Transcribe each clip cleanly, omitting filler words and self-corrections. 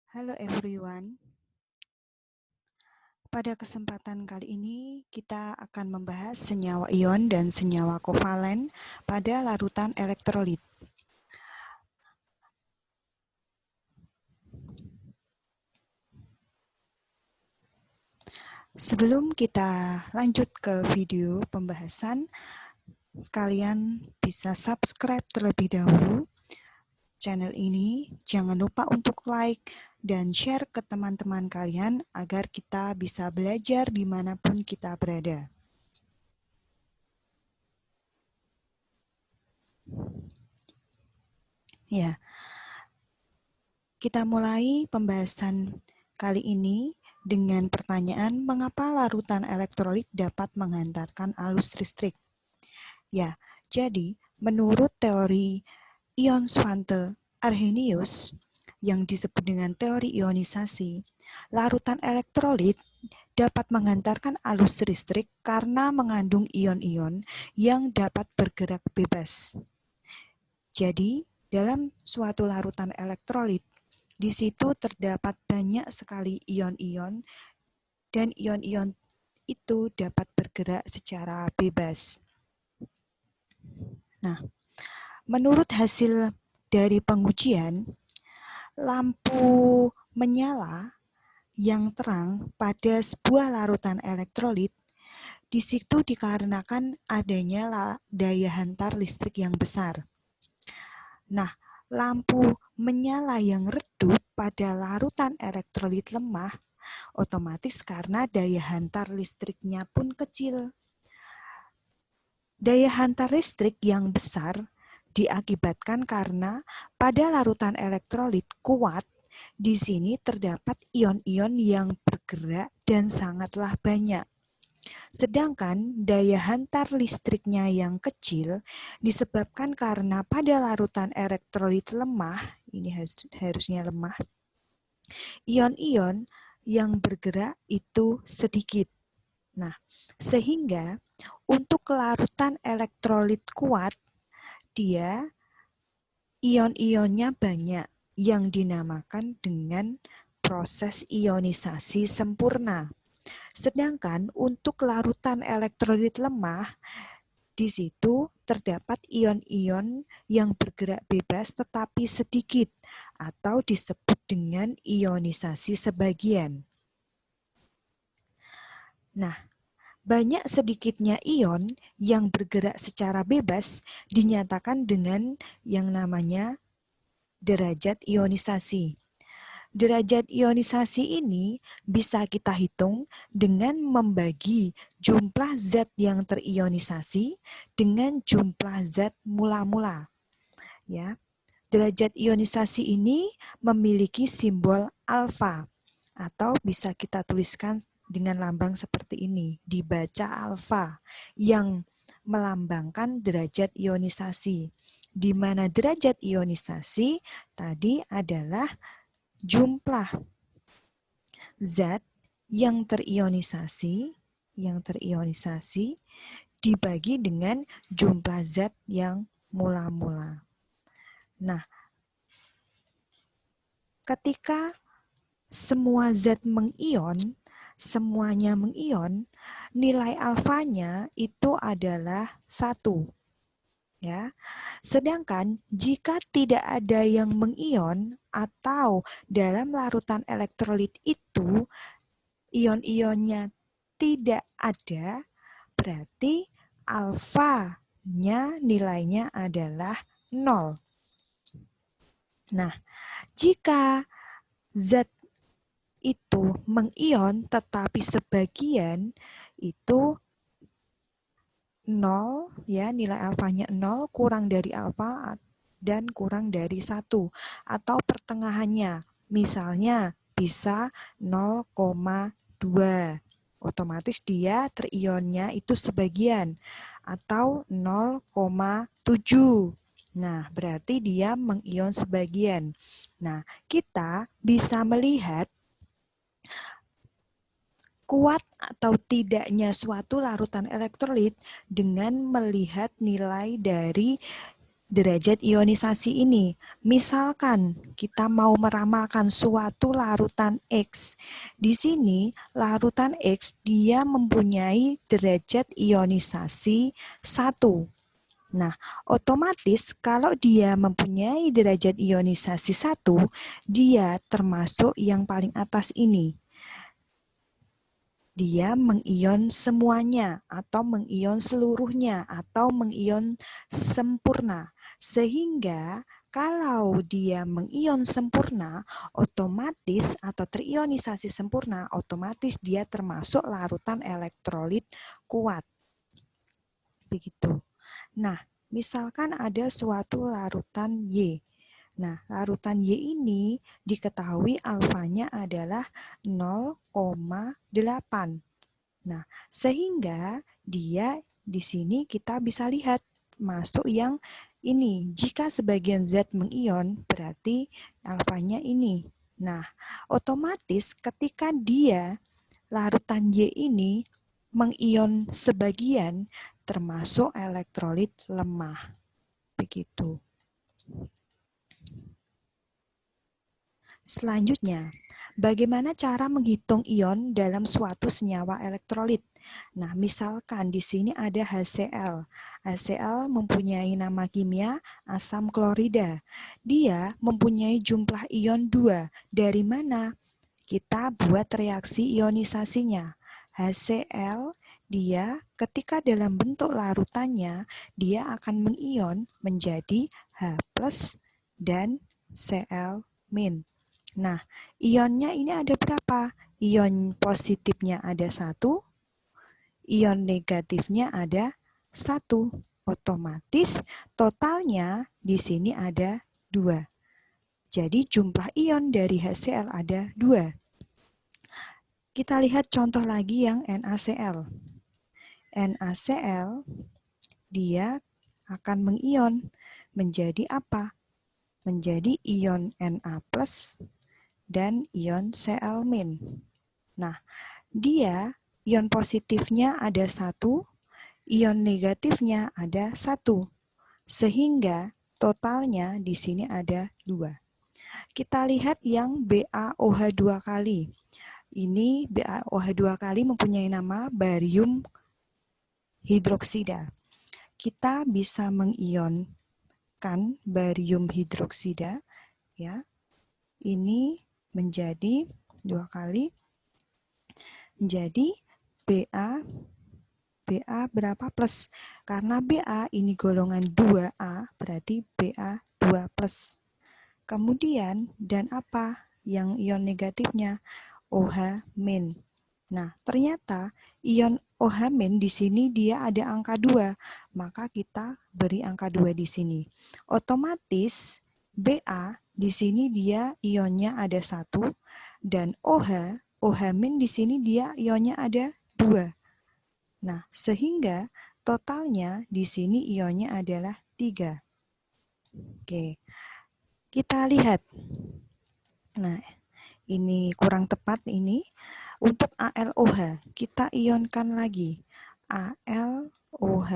Halo everyone, pada kesempatan kali ini kita akan membahas senyawa ion dan senyawa kovalen pada larutan elektrolit. Sebelum kita lanjut ke video pembahasan, sekalian bisa subscribe terlebih dahulu channel ini. Jangan lupa untuk like dan share ke teman-teman kalian agar kita bisa belajar dimanapun kita berada. Ya, kita mulai pembahasan kali ini dengan pertanyaan mengapa larutan elektrolit dapat menghantarkan arus listrik. Ya, jadi menurut teori ion Svante Arrhenius yang disebut dengan teori ionisasi, larutan elektrolit dapat menghantarkan arus listrik karena mengandung ion-ion yang dapat bergerak bebas. Jadi, dalam suatu larutan elektrolit, di situ terdapat banyak sekali ion-ion dan ion-ion itu dapat bergerak secara bebas. Nah, menurut hasil dari pengujian, lampu menyala yang terang pada sebuah larutan elektrolit di situ dikarenakan adanya daya hantar listrik yang besar. Nah, lampu menyala yang redup pada larutan elektrolit lemah otomatis karena daya hantar listriknya pun kecil. Daya hantar listrik yang besar diakibatkan karena pada larutan elektrolit kuat, di sini terdapat ion-ion yang bergerak dan sangatlah banyak. Sedangkan daya hantar listriknya yang kecil disebabkan karena pada larutan elektrolit lemah, ini harusnya lemah, ion-ion yang bergerak itu sedikit. Nah, sehingga untuk larutan elektrolit kuat, dia ion-ionnya banyak yang dinamakan dengan proses ionisasi sempurna. Sedangkan untuk larutan elektrolit lemah, di situ terdapat ion-ion yang bergerak bebas tetapi sedikit atau disebut dengan ionisasi sebagian. Nah, banyak sedikitnya ion yang bergerak secara bebas dinyatakan dengan yang namanya derajat ionisasi. Derajat ionisasi ini bisa kita hitung dengan membagi jumlah zat yang terionisasi dengan jumlah zat mula-mula. Ya, derajat ionisasi ini memiliki simbol alfa atau bisa kita tuliskan dengan lambang seperti ini, dibaca alfa yang melambangkan derajat ionisasi. Di mana derajat ionisasi tadi adalah jumlah zat yang terionisasi dibagi dengan jumlah zat yang mula-mula. Nah, ketika semua zat semuanya mengion, nilai alfanya itu adalah 1. Ya. Sedangkan jika tidak ada yang mengion atau dalam larutan elektrolit itu ion-ionnya tidak ada, berarti alfanya nilainya adalah 0. Nah, jika zat itu mengion tetapi sebagian itu 0, ya, nilai alfanya 0, kurang dari alfa dan kurang dari 1 atau pertengahannya. Misalnya bisa 0,2. Otomatis dia terionnya itu sebagian atau 0,7. Nah, berarti dia mengion sebagian. Nah, kita bisa melihat kuat atau tidaknya suatu larutan elektrolit dengan melihat nilai dari derajat ionisasi ini. Misalkan kita mau meramalkan suatu larutan X. Di sini larutan X dia mempunyai derajat ionisasi 1. Nah, otomatis kalau dia mempunyai derajat ionisasi 1, dia termasuk yang paling atas ini. Dia mengion semuanya, atau mengion seluruhnya, atau mengion sempurna. Sehingga kalau dia mengion sempurna, otomatis atau terionisasi sempurna, otomatis dia termasuk larutan elektrolit kuat. Begitu. Nah, misalkan ada suatu larutan Y. Nah, larutan Y ini diketahui alfanya adalah 0,8. Nah, sehingga dia di sini kita bisa lihat masuk yang ini. Jika sebagian Z mengion, berarti alfanya ini. Nah, otomatis ketika dia larutan Y ini mengion sebagian, termasuk elektrolit lemah. Begitu. Selanjutnya, bagaimana cara menghitung ion dalam suatu senyawa elektrolit? Nah, misalkan di sini ada HCl. HCl mempunyai nama kimia asam klorida. Dia mempunyai jumlah ion 2. Dari mana? Kita buat reaksi ionisasinya. HCl, dia ketika dalam bentuk larutannya, dia akan mengion menjadi H+ dan Cl-. Nah, ionnya ini ada berapa? Ion positifnya ada 1, ion negatifnya ada 1. Otomatis totalnya di sini ada 2. Jadi jumlah ion dari HCl ada 2. Kita lihat contoh lagi yang NaCl. NaCl dia akan mengion menjadi apa? Menjadi ion Na+ dan ion Cl-. Nah, dia ion positifnya ada 1, ion negatifnya ada 1. Sehingga totalnya di sini ada 2. Kita lihat yang BaOH 2 kali. Ini BaOH 2 kali mempunyai nama barium hidroksida. Kita bisa mengionkan barium hidroksida, ya. Ini menjadi 2 kali, menjadi Ba berapa plus? Karena Ba ini golongan 2A, berarti Ba 2 plus. Kemudian, dan apa yang ion negatifnya? OH-. Nah, ternyata ion OH- di sini dia ada angka 2, maka kita beri angka 2 di sini. Otomatis Ba di sini dia ionnya ada 1 dan OH- di sini dia ionnya ada 2. Nah, sehingga totalnya di sini ionnya adalah 3. Oke. Kita lihat. Nah, ini kurang tepat ini. Untuk AlOH, kita ionkan lagi. AlOH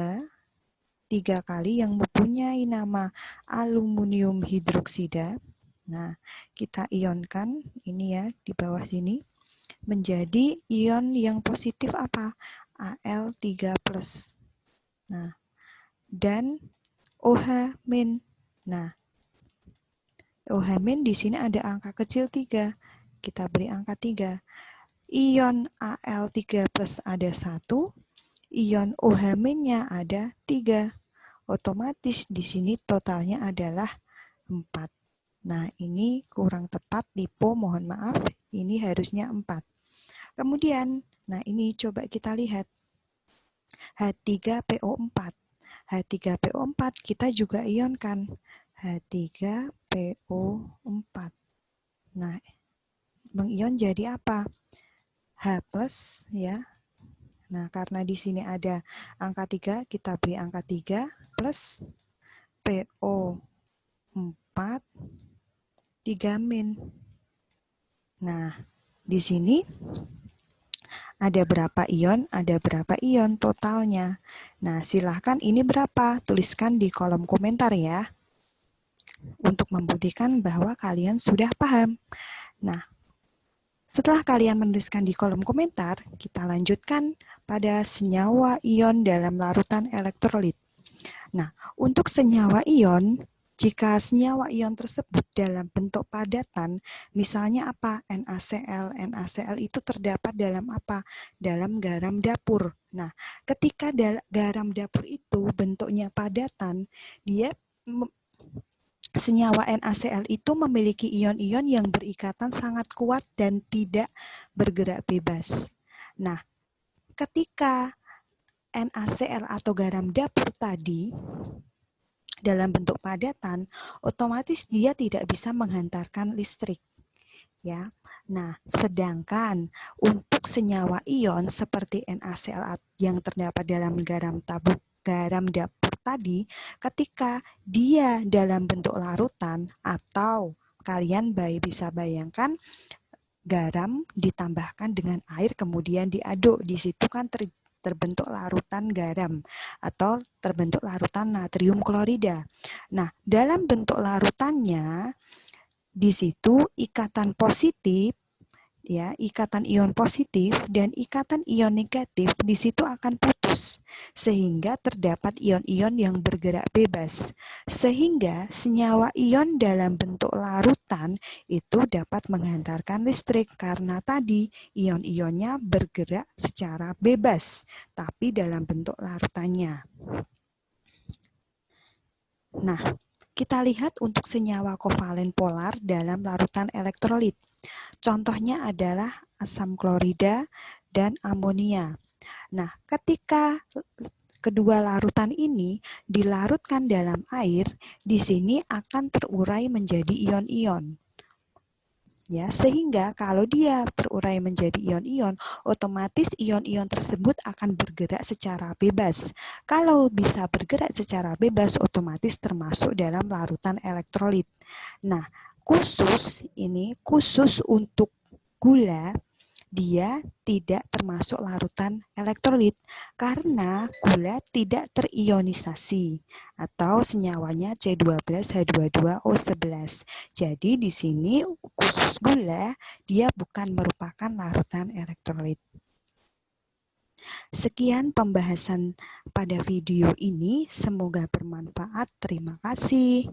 3 kali yang mempunyai nama aluminium hidroksida. Nah, kita ionkan ini ya di bawah sini menjadi ion yang positif apa? Al3+. Nah, dan OH-. Nah, OH- di sini ada angka kecil 3. Kita beri angka 3. Ion Al3+ ada 1, ion OH-nya ada 3. Otomatis di sini totalnya adalah 4. Nah, ini kurang tepat typo, mohon maaf. Ini harusnya 4. Kemudian, nah ini coba kita lihat. H3PO4. H3PO4 kita juga ionkan. H3PO4. Nah, mengion jadi apa? H+ ya. Nah, karena di sini ada angka 3, kita beri angka 3 plus PO4 3-. Nah, di sini Ada berapa ion? Ada berapa ion totalnya? Nah, silahkan ini berapa? Tuliskan di kolom komentar ya, untuk membuktikan bahwa kalian sudah paham. Nah, setelah kalian menuliskan di kolom komentar, kita lanjutkan pada senyawa ion dalam larutan elektrolit. Nah, untuk senyawa ion, jika senyawa ion tersebut dalam bentuk padatan, misalnya apa? NaCl. NaCl itu terdapat dalam apa? Dalam garam dapur. Nah, ketika garam dapur itu bentuknya padatan, senyawa NaCl itu memiliki ion-ion yang berikatan sangat kuat dan tidak bergerak bebas. Nah, ketika NaCl atau garam dapur tadi dalam bentuk padatan, otomatis dia tidak bisa menghantarkan listrik. Ya. Nah, sedangkan untuk senyawa ion seperti NaCl yang terdapat dalam garam dapur tadi, ketika dia dalam bentuk larutan atau kalian bisa bayangkan garam ditambahkan dengan air kemudian diaduk, di situ kan terbentuk larutan garam atau terbentuk larutan natrium klorida. Nah, dalam bentuk larutannya di situ ikatan positif ya, ikatan ion positif dan ikatan ion negatif di situ akan putus sehingga terdapat ion-ion yang bergerak bebas. Sehingga senyawa ion dalam bentuk larutan itu dapat menghantarkan listrik karena tadi ion-ionnya bergerak secara bebas tapi dalam bentuk larutannya. Nah, kita lihat untuk senyawa kovalen polar dalam larutan elektrolit. Contohnya adalah asam klorida dan amonia. Nah, ketika kedua larutan ini dilarutkan dalam air, di sini akan terurai menjadi ion-ion. Ya, sehingga kalau dia terurai menjadi ion-ion, otomatis ion-ion tersebut akan bergerak secara bebas. Kalau bisa bergerak secara bebas, otomatis termasuk dalam larutan elektrolit. Nah, khusus untuk gula, dia tidak termasuk larutan elektrolit karena gula tidak terionisasi atau senyawanya C12H22O11. Jadi di sini khusus gula dia bukan merupakan larutan elektrolit. Sekian pembahasan pada video ini, semoga bermanfaat. Terima kasih.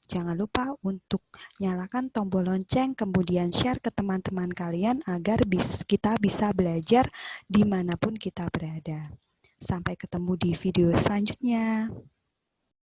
Jangan lupa untuk nyalakan tombol lonceng, kemudian share ke teman-teman kalian agar kita bisa belajar dimanapun kita berada. Sampai ketemu di video selanjutnya.